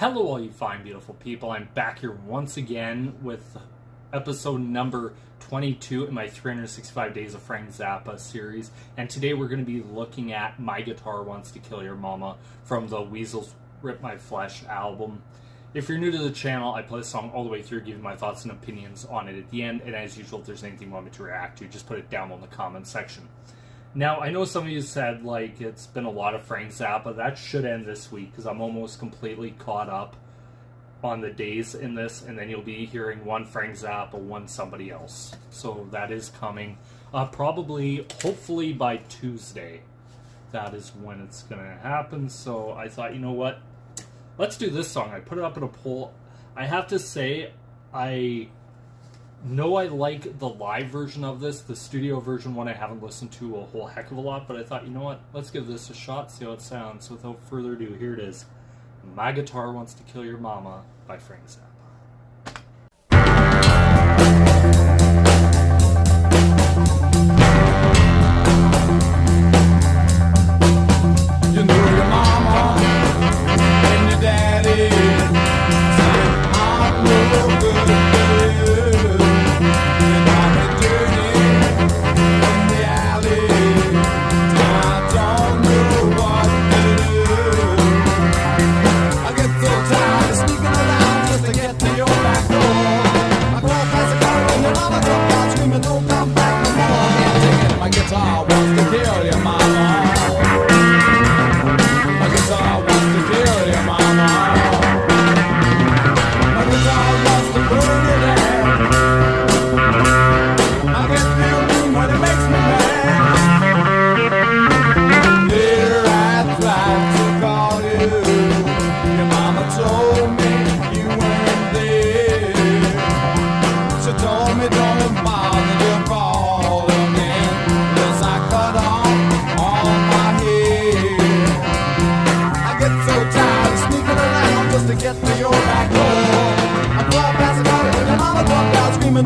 Hello, all you fine, beautiful people. I'm back here once again with episode number 22 in my 365 Days of Frank Zappa series. And today we're going to be looking at My Guitar Wants to Kill Your Mama from the Weasels Rip My Flesh album. If you're new to the channel, I play the song all the way through, giving my thoughts and opinions on it at the end. And as usual, if there's anything you want me to react to, just put it down in the comment section. Now, I know some of you said, it's been a lot of Frank Zappa. That should end this week, because I'm almost completely caught up on the days in this, and then you'll be hearing one Frank Zappa, one somebody else. So that is coming. Probably, hopefully by Tuesday. That is when it's going to happen. So I thought, you know what? Let's do this song. I put it up in a poll. I have to say, I like the live version of this. The studio version one I haven't listened to a whole heck of a lot, but I thought, you know what, let's give this a shot, see how it sounds. So without further ado, here it is. My Guitar Wants to Kill Your Mama by Frank Zappa. You know your mama and your daddy said I'm no good.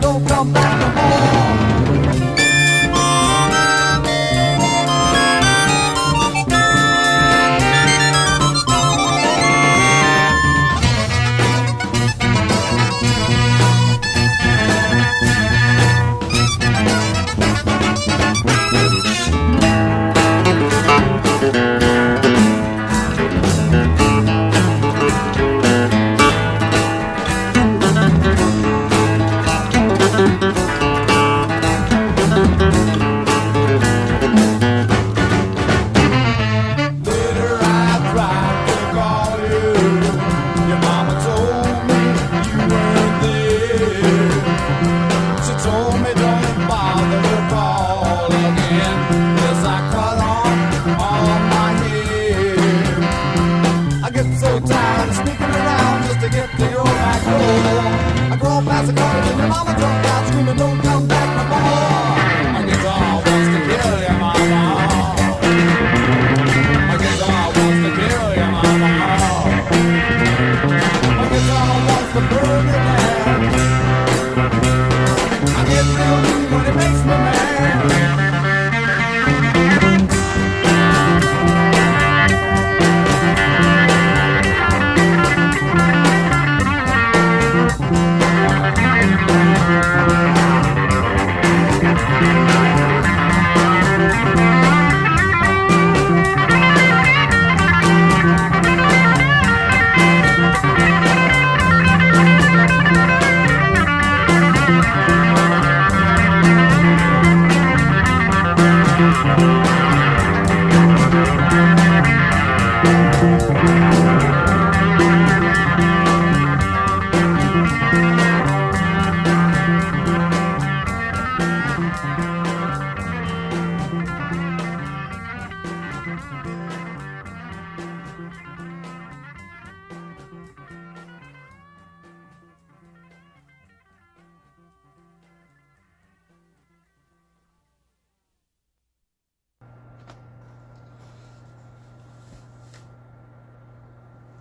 Don't come back no more.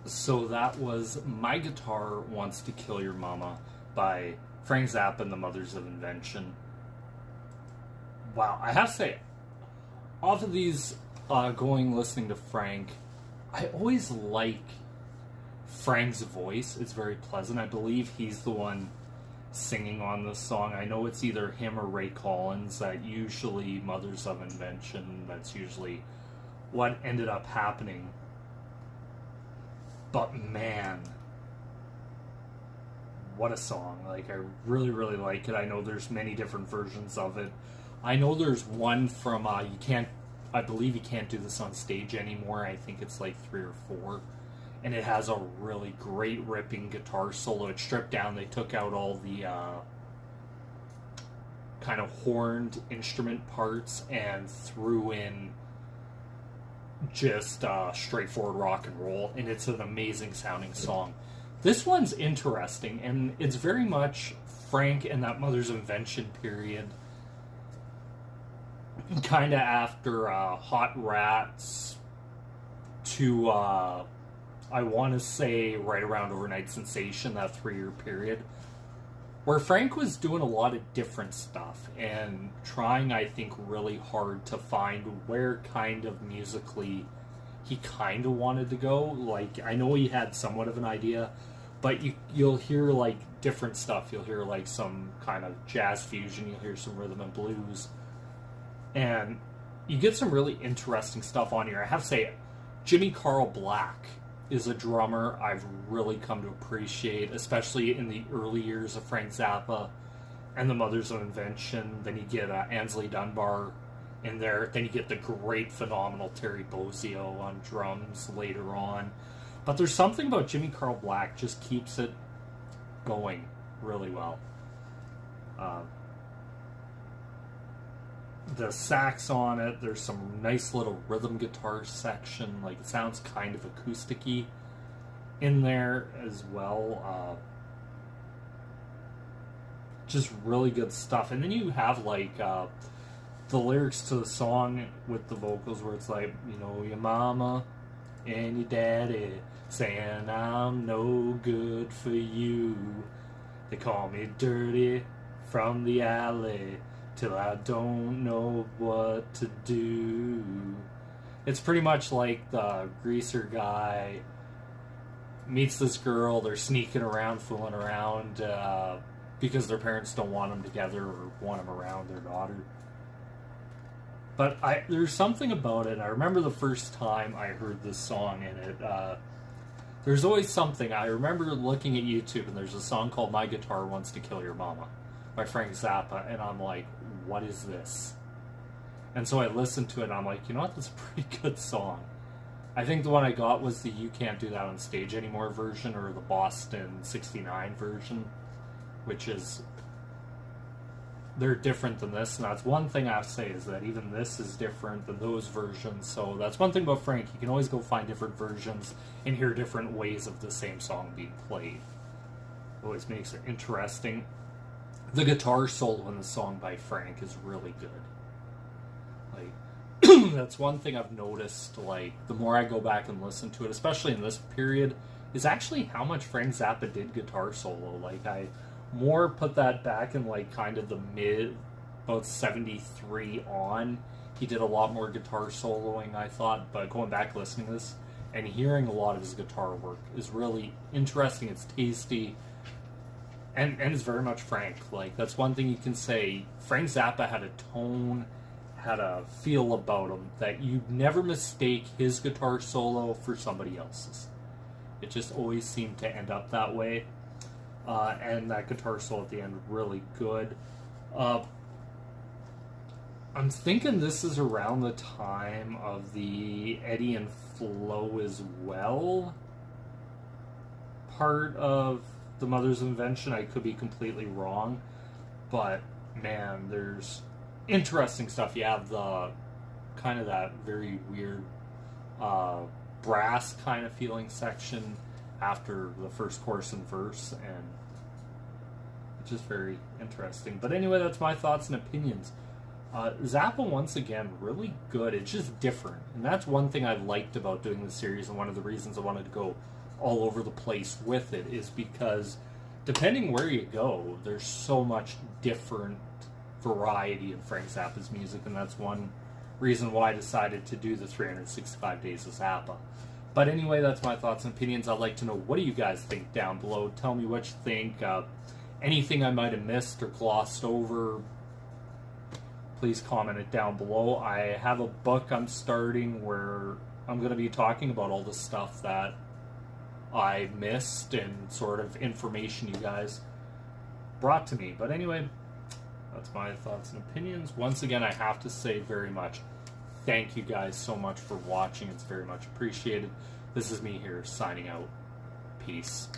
So that was My Guitar Wants to Kill Your Mama by Frank Zappa and the Mothers of Invention. Wow, I have to say, off of these listening to Frank, I always like Frank's voice is very pleasant. I believe he's the one singing on this song. I know it's either him or Ray Collins. That usually Mothers of Invention. That's usually what ended up happening. But man, what a song. Like, I really, really like it. I know there's many different versions of it. I know there's one from, I believe you can't do this on stage anymore. I think it's like 3 or 4. And it has a really great ripping guitar solo. It's stripped down. They took out all the kind of horned instrument parts and threw in just straightforward rock and roll, and it's an amazing sounding song. This one's interesting, and it's very much Frank and that Mother's Invention period, kind of after Hot Rats to I want to say right around Overnight Sensation, that 3-year period, where Frank was doing a lot of different stuff and trying, I think, really hard to find where kind of musically he kind of wanted to go. Like, I know he had somewhat of an idea, but you'll hear, like, different stuff. You'll hear, like, some kind of jazz fusion. You'll hear some rhythm and blues. And you get some really interesting stuff on here. I have to say, Jimmy Carl Black is a drummer I've really come to appreciate, especially in the early years of Frank Zappa and the Mothers of Invention. Then you get Ansley Dunbar in there. Then you get the great, phenomenal Terry Bozzio on drums later on. But there's something about Jimmy Carl Black just keeps it going really well. The sax on it, there's some nice little rhythm guitar section. Like, it sounds kind of acoustic-y in there as well. Just really good stuff. And then you have, like, the lyrics to the song with the vocals where it's like, you know, your mama and your daddy saying I'm no good for you. They call me dirty from the alley till I don't know what to do. It's pretty much like the greaser guy meets this girl, they're sneaking around, fooling around, because their parents don't want them together or want them around their daughter. But there's something about it. I remember the first time I heard this song, and there's always something. I remember looking at YouTube, and there's a song called My Guitar Wants to Kill Your Mama by Frank Zappa, and I'm like, what is this? And so I listened to it, and I'm like, you know what, that's a pretty good song. I think the one I got was the You Can't Do That on Stage Anymore version, or the Boston 69 version, which is, they're different than this, and that's one thing I have to say, is that even this is different than those versions. So that's one thing about Frank, you can always go find different versions and hear different ways of the same song being played. It always makes it interesting. The guitar solo in the song by Frank is really good. Like, that's one thing I've noticed, like, the more I go back and listen to it, especially in this period, is actually how much Frank Zappa did guitar solo. Like, I more put that back in, like, kind of the mid, about 73 on. He did a lot more guitar soloing, I thought, but going back listening to this and hearing a lot of his guitar work is really interesting. It's tasty. And it's very much Frank. Like, that's one thing you can say. Frank Zappa had a tone, had a feel about him that you'd never mistake his guitar solo for somebody else's. It just always seemed to end up that way. And that guitar solo at the end, really good. I'm thinking this is around the time of the Eddie and Flo as well part of the Mother's Invention. I could be completely wrong, but man, there's interesting stuff. You have the kind of that very weird brass kind of feeling section after the first chorus and verse, and it's just very interesting. But anyway, that's my thoughts and opinions. Zappa, once again, really good. It's just different, and that's one thing I liked about doing this series, and one of the reasons I wanted to go all over the place with it is because depending where you go, there's so much different variety of Frank Zappa's music, and that's one reason why I decided to do the 365 Days of Zappa. But anyway, that's my thoughts and opinions. I'd like to know, what do you guys think down below? Tell me what you think. Anything I might have missed or glossed over, please comment it down below. I have a book I'm starting where I'm going to be talking about all the stuff that I missed and sort of information you guys brought to me. But anyway, that's my thoughts and opinions. Once again, I have to say very much thank you guys so much for watching. It's very much appreciated. This is me here signing out. Peace.